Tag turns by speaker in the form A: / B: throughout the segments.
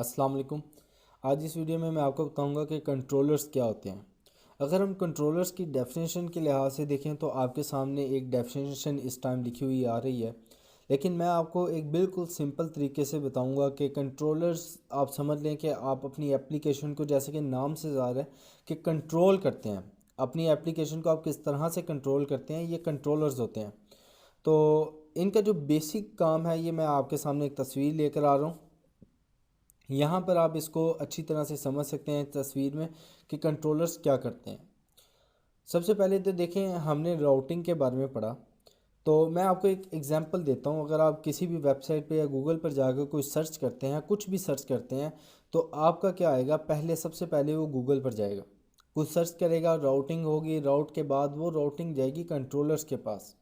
A: अस्सलाम वालेकुम। आज इस वीडियो में मैं आपको बताऊंगा कि कंट्रोलर्स क्या होते हैं। अगर हम कंट्रोलर्स की डेफिनेशन के लिहाज से देखें तो आपके सामने एक डेफिनेशन इस टाइम लिखी हुई आ रही है, लेकिन मैं आपको एक बिल्कुल सिंपल तरीके से बताऊंगा कि कंट्रोलर्स आप समझ लें कि आप अपनी एप्लीकेशन को, जैसे कि नाम से ज़ाहिर है कि कंट्रोल करते हैं, अपनी एप्लीकेशन को आप किस तरह से कंट्रोल करते हैं, ये कंट्रोलर्स होते हैं। तो इनका जो बेसिक काम है ये मैं आपके सामने एक तस्वीर लेकर आ रहा हूँ। यहाँ पर आप इसको अच्छी तरह से समझ सकते हैं तस्वीर में कि कंट्रोलर्स क्या करते हैं। सबसे पहले तो देखें, हमने राउटिंग के बारे में पढ़ा, तो मैं आपको एक एग्जांपल देता हूँ। अगर आप किसी भी वेबसाइट पे या गूगल पर जाकर कोई सर्च करते हैं, कुछ भी सर्च करते हैं, तो आपका क्या आएगा, सबसे पहले वो गूगल पर जाएगा, कुछ सर्च करेगा, राउटिंग होगी, राउट के बाद वो राउटिंग जाएगी कंट्रोलर्स के पास।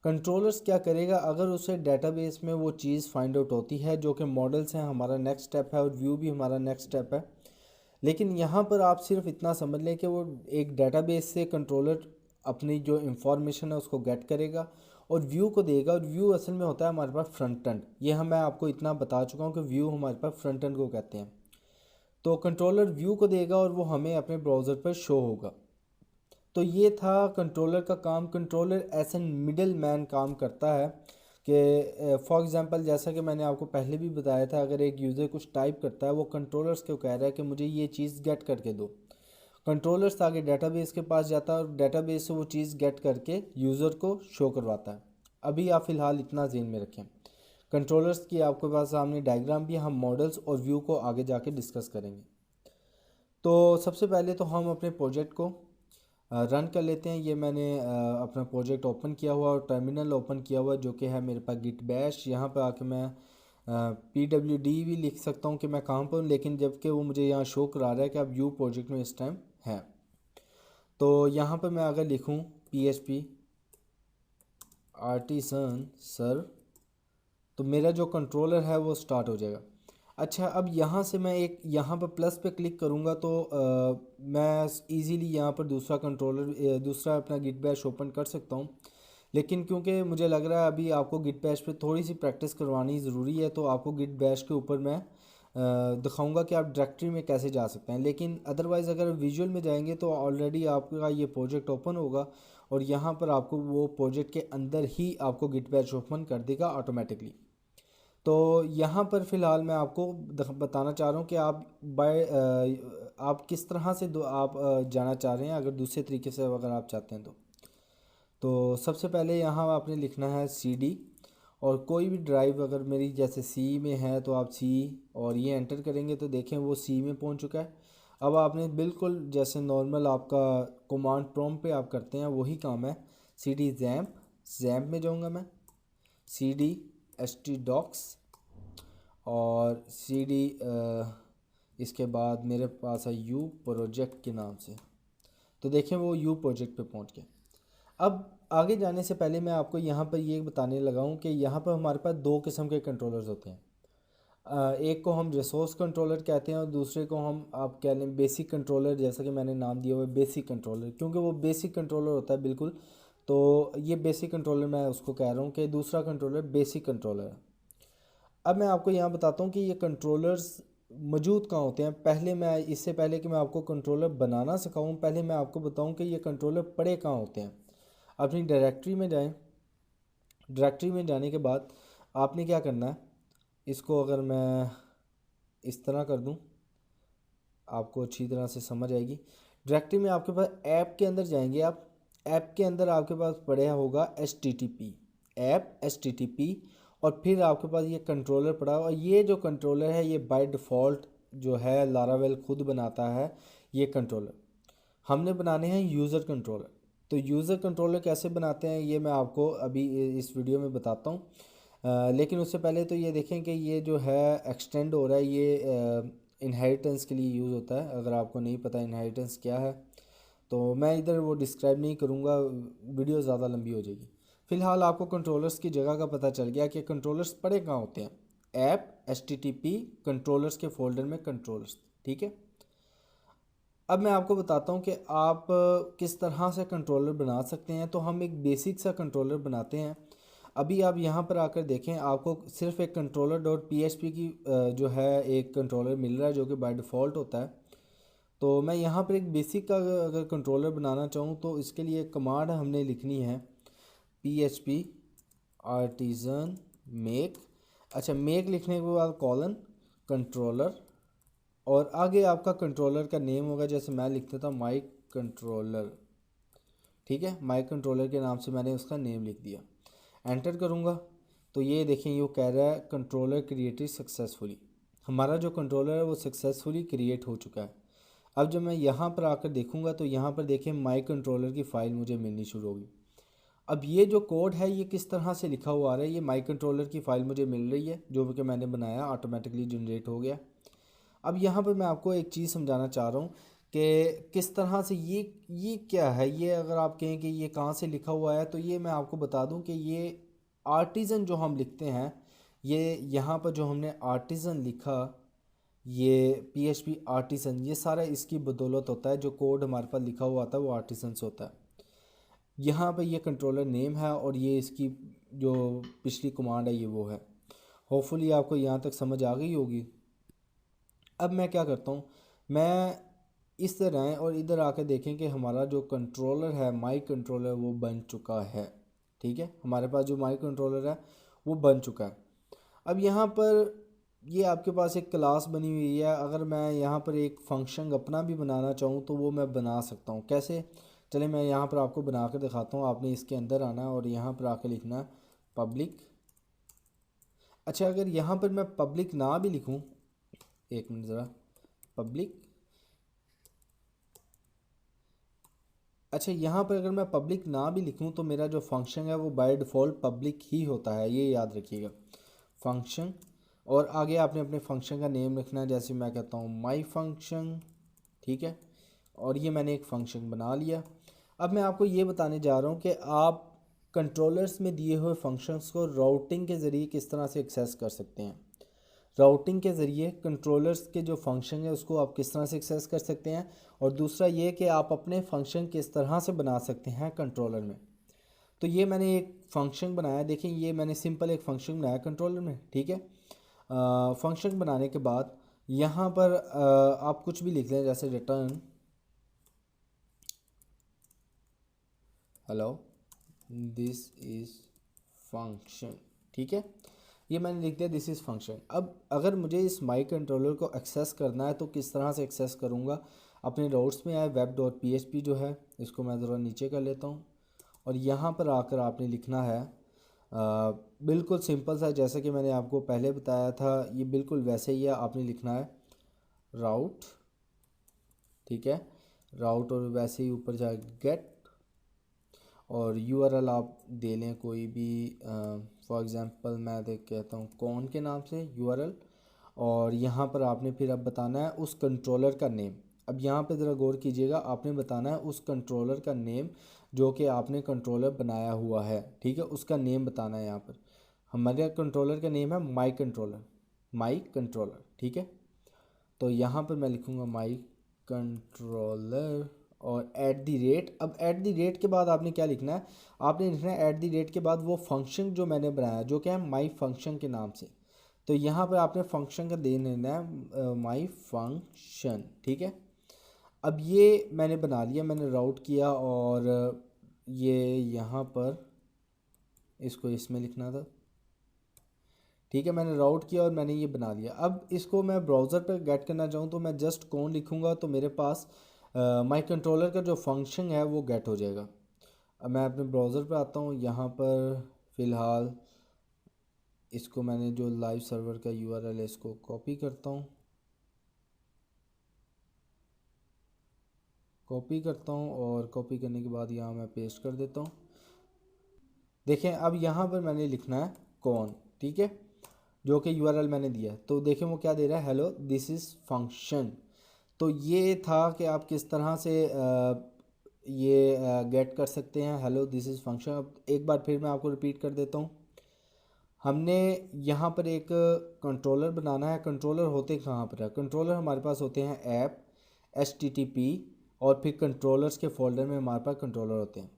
A: कंट्रोलर्स क्या करेगा, अगर उसे डेटाबेस में वो चीज़ फाइंड आउट होती है, जो कि मॉडल्स हैं, हमारा नेक्स्ट स्टेप है, और व्यू भी हमारा नेक्स्ट स्टेप है। लेकिन यहाँ पर आप सिर्फ इतना समझ लें कि वो एक डेटाबेस से कंट्रोलर अपनी जो इंफॉर्मेशन है उसको गेट करेगा और व्यू को देगा, और व्यू असल में होता है हमारे पास फ्रंट एंड। ये मैं आपको इतना बता चुका हूँ कि व्यू हमारे पास फ्रंट एंड को कहते हैं। तो कंट्रोलर व्यू को देगा और वो हमें अपने ब्राउज़र पर शो होगा। तो ये था कंट्रोलर का काम। Controller as an middle man काम करता है कि फॉर एग्जांपल, जैसा कि मैंने आपको पहले भी बताया था, अगर एक यूज़र कुछ टाइप करता है, वो कंट्रोलर्स को कह रहा है कि मुझे ये चीज़ गेट करके दो। कंट्रोलर्स आगे डेटाबेस के पास जाता है और डेटाबेस से वो चीज़ गेट करके यूज़र को शो करवाता है। अभी आप फ़िलहाल इतना ज़हन में रखें। कंट्रोलर्स की आपके पास सामने डायग्राम भी, हम मॉडल्स और व्यू को आगे जाके डिस्कस करेंगे। तो सबसे पहले तो हम अपने प्रोजेक्ट को रन कर लेते हैं। ये मैंने अपना प्रोजेक्ट ओपन किया हुआ और टर्मिनल ओपन किया हुआ, जो कि है मेरे पास गिट बैश। यहाँ पर आके मैं PWD भी लिख सकता हूँ कि मैं कहाँ पर हूँ, लेकिन जबकि वो मुझे यहाँ शो करा रहा है कि आप व्यू प्रोजेक्ट में इस टाइम है। तो यहाँ पर मैं अगर लिखूँ PHP आर्टिसन सर, तो मेरा जो कंट्रोलर है वो स्टार्ट हो जाएगा। अच्छा, अब यहाँ से मैं एक यहाँ पर प्लस पे क्लिक करूँगा तो मैं इजीली यहाँ पर दूसरा कंट्रोलर, दूसरा अपना गिट बैश ओपन कर सकता हूँ। लेकिन क्योंकि मुझे लग रहा है अभी आपको गिट बैश पे थोड़ी सी प्रैक्टिस करवानी ज़रूरी है, तो आपको गिट बैश के ऊपर मैं दिखाऊंगा कि आप डायरेक्टरी में कैसे जा सकते हैं। लेकिन अदरवाइज़ अगर विजुअल में जाएंगे तो ऑलरेडी आपका ये प्रोजेक्ट ओपन होगा और यहाँ पर आपको वो प्रोजेक्ट के अंदर ही आपको गिट बैश ओपन कर देगा ऑटोमेटिकली। तो यहाँ पर फ़िलहाल मैं आपको बताना चाह रहा हूँ कि आप किस तरह से आप जाना चाह रहे हैं, अगर दूसरे तरीके से अगर आप चाहते हैं तो सबसे पहले यहाँ आपने लिखना है CD, और कोई भी ड्राइव अगर मेरी जैसे C में है तो आप C और ये एंटर करेंगे तो देखें वो C में पहुँच चुका है। अब आपने बिल्कुल जैसे नॉर्मल आपका कमांड प्रॉम्प्ट पे आप करते हैं वही काम है। CD जैम्प में जाऊँगा मैं, CD htdocs, और CD इसके बाद मेरे पास है U प्रोजेक्ट के नाम से। तो देखें वो U प्रोजेक्ट पे पहुंच गया। अब आगे जाने से पहले मैं आपको यहाँ पर ये बताने लगा हूँ कि यहाँ पर हमारे पास दो किस्म के कंट्रोलर्स होते हैं। एक को हम रिसोर्स कंट्रोलर कहते हैं और दूसरे को हम आप कह लें बेसिक कंट्रोलर, जैसा कि मैंने नाम दिया हुआ है बेसिक कंट्रोलर, क्योंकि वो बेसिक कंट्रोलर होता है बिल्कुल। तो ये बेसिक कंट्रोलर मैं उसको कह रहा हूँ कि दूसरा कंट्रोलर बेसिक कंट्रोलर है। अब मैं आपको यहाँ बताता हूँ कि ये कंट्रोलर्स मौजूद कहाँ होते हैं। पहले मैं, इससे पहले कि मैं आपको कंट्रोलर बनाना सिखाऊँ, पहले मैं आपको बताऊँ कि ये कंट्रोलर पड़े कहाँ होते हैं। अपनी डायरेक्टरी में जाएं। डायरेक्टरी में जाने के बाद आपने क्या करना है, इसको अगर मैं इस तरह कर दूं आपको अच्छी तरह से समझ आएगी। डायरेक्टरी में आपके पास ऐप के अंदर जाएंगे आप। ऐप के अंदर आपके पास पड़ा होगा HTTP, ऐप HTTP, और फिर आपके पास ये कंट्रोलर पड़ा। और ये जो कंट्रोलर है ये बाय डिफ़ॉल्ट जो है लारावेल खुद बनाता है। ये कंट्रोलर हमने बनाने हैं यूज़र कंट्रोलर। तो यूज़र कंट्रोलर कैसे बनाते हैं ये मैं आपको अभी इस वीडियो में बताता हूँ। लेकिन उससे पहले तो ये देखें कि ये जो है एक्सटेंड हो रहा है, ये इनहेरिटेंस के लिए यूज़ होता है। अगर आपको नहीं पता इनहेरिटेंस क्या है तो मैं इधर वो डिस्क्राइब नहीं करूँगा, वीडियो ज़्यादा लंबी हो जाएगी। फ़िलहाल आपको कंट्रोलर्स की जगह का पता चल गया कि कंट्रोलर्स पड़े कहाँ होते हैं। ऐप HTTP कंट्रोलर्स के फोल्डर में कंट्रोलर्स, ठीक है। अब मैं आपको बताता हूँ कि आप किस तरह से कंट्रोलर बना सकते हैं। तो हम एक बेसिक सा कंट्रोलर बनाते हैं। अभी आप यहाँ पर आकर देखें, आपको सिर्फ एक controller dot P H P की जो है एक कंट्रोलर मिल रहा है जो कि बाय डिफ़ॉल्ट होता है। तो मैं यहाँ पर एक बेसिक का अगर कंट्रोलर बनाना चाहूँ तो इसके लिए एक कमांड हमने लिखनी है P H P artisan make. अच्छा, मेक लिखने के बाद कॉलन कंट्रोलर, और आगे आपका कंट्रोलर का नेम होगा, जैसे मैं लिख देता हूँ माई कंट्रोलर। ठीक है, माई कंट्रोलर के नाम से मैंने उसका नेम लिख दिया। एंटर करूँगा तो ये देखें, ये कह रहा है कंट्रोलर क्रिएटेड सक्सेसफुली। हमारा जो कंट्रोलर है वो सक्सेसफुली क्रिएट हो चुका है। अब जब मैं यहाँ पर आकर देखूँगा तो यहाँ पर देखें माई कंट्रोलर की फ़ाइल मुझे मिलनी शुरू होगी। अब ये जो कोड है ये किस तरह से लिखा हुआ आ रहा है, ये माई कंट्रोलर की फ़ाइल मुझे मिल रही है जो कि मैंने बनाया, ऑटोमेटिकली जनरेट हो गया। अब यहाँ पर मैं आपको एक चीज़ समझाना चाह रहा हूँ कि किस तरह से ये क्या है। ये अगर आप कहें कि ये कहाँ से लिखा हुआ है तो ये मैं आपको बता दूँ कि ये आर्टिज़न जो हम लिखते हैं, ये यहाँ पर जो हमने आर्टिज़न लिखा, ये PHP आर्टिज़न, ये सारा इसकी बदौलत होता है। जो कोड हमारे पास लिखा हुआ आता है वो आर्टिज़न से होता है। यहाँ पर ये कंट्रोलर नेम है और ये इसकी जो पिछली कमांड है ये वो है। होपफुली आपको यहाँ तक समझ आ गई होगी। अब मैं क्या करता हूँ, मैं इस तरह आएँ और इधर आकर देखें कि हमारा जो कंट्रोलर है माई कंट्रोलर वो बन चुका है। ठीक है, हमारे पास जो माई कंट्रोलर है वो बन चुका है। अब यहाँ पर ये आपके पास एक क्लास बनी हुई है। अगर मैं यहाँ पर एक फंक्शन अपना भी बनाना चाहूँ तो वो मैं बना सकता हूँ। कैसे, चले मैं यहाँ पर आपको बना कर दिखाता हूँ। आपने इसके अंदर आना है और यहाँ पर आकर लिखना है पब्लिक। अच्छा, अगर यहाँ पर मैं पब्लिक ना भी लिखूँ, एक मिनट ज़रा, पब्लिक। अच्छा, यहाँ पर अगर मैं पब्लिक ना भी लिखूँ तो मेरा जो फंक्शन है वो बाय डिफ़ॉल्ट पब्लिक ही होता है, ये याद रखिएगा, फंक्शन। और आगे आपने अपने फंक्शन का नेम लिखना है, जैसे मैं कहता हूँ माई फंक्शन। ठीक है, और ये मैंने एक फ़ंक्शन बना लिया। अब मैं आपको ये बताने जा रहा हूँ कि आप कंट्रोलर्स में दिए हुए फंक्शंस को राउटिंग के ज़रिए किस तरह से एक्सेस कर सकते हैं। राउटिंग के ज़रिए कंट्रोलर्स के जो फंक्शन है उसको आप किस तरह से एक्सेस कर सकते हैं, और दूसरा ये कि आप अपने फंक्शन किस तरह से बना सकते हैं कंट्रोलर में। तो ये मैंने एक फ़ंक्शन बनाया, देखें ये मैंने सिंपल एक फ़ंक्शन बनाया कंट्रोलर में। ठीक है, फंक्शन बनाने के बाद यहाँ पर आप कुछ भी लिख लें, जैसे return hello this is function. ठीक है, ये मैंने लिख दिया दिस इज़ फंक्शन। अब अगर मुझे इस माई कंट्रोलर को एक्सेस करना है तो किस तरह से एक्सेस करूँगा। अपने राउट्स में आए web dot P H P जो है, इसको मैं ज़रा नीचे कर लेता हूँ और यहाँ पर आकर आपने लिखना है बिल्कुल सिंपल सा, जैसे कि मैंने आपको पहले बताया था, ये बिल्कुल वैसे ही है। आपने लिखना है राउट। ठीक है, राउट, और वैसे ही ऊपर जाए गेट, और यूआरएल आप दे लें कोई भी, फॉर एग्ज़ाम्पल मैं देख कहता हूँ कौन के नाम से यूआरएल। और यहाँ पर आपने फिर अब बताना है उस कंट्रोलर का नेम। अब यहाँ पे ज़रा गौर कीजिएगा, आपने बताना है उस कंट्रोलर का नेम जो कि आपने कंट्रोलर बनाया हुआ है। ठीक है, उसका नेम बताना है। यहाँ पर हमारे कंट्रोलर का नेम है माई कंट्रोलर, माई कंट्रोलर। ठीक है, तो यहाँ पर मैं लिखूँगा माई कंट्रोलर और ऐट दी रेट। अब ऐट दी रेट के बाद आपने क्या लिखना है, आपने लिखना है ऐट दी रेट के बाद वो फंक्शन जो मैंने बनाया जो क्या है माई फंक्शन के नाम से। तो यहाँ पर आपने फंक्शन का दे लेना है माई फंक्शन। ठीक है, अब ये मैंने बना लिया, मैंने राउट किया और ये यहाँ पर इसको इसमें लिखना था। ठीक है, मैंने राउट किया और मैंने ये बना लिया। अब इसको मैं ब्राउज़र पर गेट करना चाहूँ तो मैं जस्ट कौन लिखूँगा तो मेरे पास माई कंट्रोलर का जो फंक्शन है वो गेट हो जाएगा। अब मैं अपने ब्राउज़र पे आता हूँ, यहाँ पर फ़िलहाल इसको मैंने जो लाइव सर्वर का यूआरएल है इसको कॉपी करता हूँ, और कॉपी करने के बाद यहाँ मैं पेस्ट कर देता हूँ। देखें, अब यहाँ पर मैंने लिखना है कौन। ठीक है, जो कि यूआरएल मैंने दिया है। तो देखें वो क्या दे रहा है, हेलो दिस इज़ फंक्शन। तो ये था कि आप किस तरह से ये गेट कर सकते हैं हेलो दिस इज़ फंक्शन। अब एक बार फिर मैं आपको रिपीट कर देता हूँ। हमने यहाँ पर एक कंट्रोलर बनाना है। कंट्रोलर होते कहाँ पर है, कंट्रोलर हमारे पास होते हैं ऐप HTTP, और फिर कंट्रोलर्स के फोल्डर में हमारे पास कंट्रोलर होते हैं।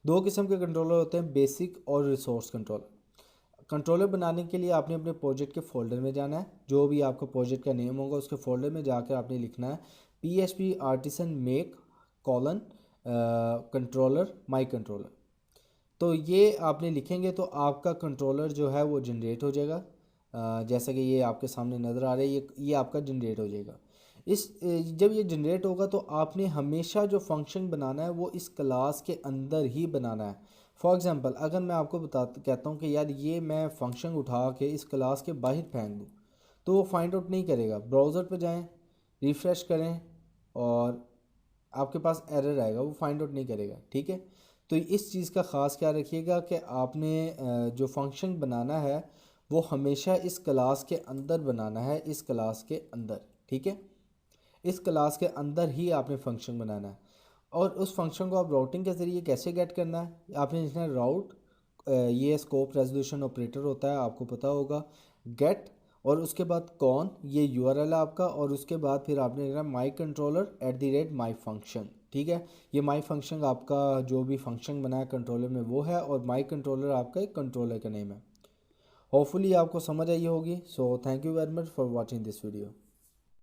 A: दो किस्म के कंट्रोलर होते हैं, बेसिक और रिसोर्स कंट्रोलर। कंट्रोलर बनाने के लिए आपने अपने प्रोजेक्ट के फोल्डर में जाना है, जो भी आपका प्रोजेक्ट का नेम होगा उसके फोल्डर में जाकर आपने लिखना है PHP artisan make colon controller my controller. तो ये आपने लिखेंगे तो आपका कंट्रोलर जो है वो जनरेट हो जाएगा। जैसा कि ये आपके सामने नज़र आ रहा है, ये आपका जनरेट हो जाएगा। जब ये जनरेट होगा तो आपने हमेशा जो फंक्शन बनाना है वो इस क्लास के अंदर ही बनाना है। फॉर एग्ज़ाम्पल अगर मैं आपको कहता हूँ कि यार ये मैं फंक्शन उठा के इस क्लास के बाहर फेंक दूँ, तो वो फाइंड आउट नहीं करेगा। ब्राउज़र पर जाएँ, रिफ़्रेश करें और आपके पास एरर आएगा, वो फाइंड आउट नहीं करेगा। ठीक है, तो इस चीज़ का ख़ास ख्याल रखिएगा कि आपने जो फंक्शन बनाना है वो हमेशा इस क्लास के अंदर बनाना है, इस क्लास के अंदर। ठीक है, इस क्लास के अंदर ही आपने फंक्शन बनाना है। और उस फंक्शन को आप राउटिंग के ज़रिए कैसे गेट करना है, आपने लिखना है राउट, ये स्कोप रेजोल्यूशन ऑपरेटर होता है, आपको पता होगा। गेट और उसके बाद कौन, ये यूआरएल है आपका, और उसके बाद फिर आपने लिखना माई कंट्रोलर @माई फंक्शन। ठीक है, ये माई फंक्शन आपका जो भी फंक्शन बनाया कंट्रोलर में वो है, और माई कंट्रोलर आपका एक कंट्रोलर का नेम है। होपफुली आपको समझ आई होगी। So thank you very much for watching this video.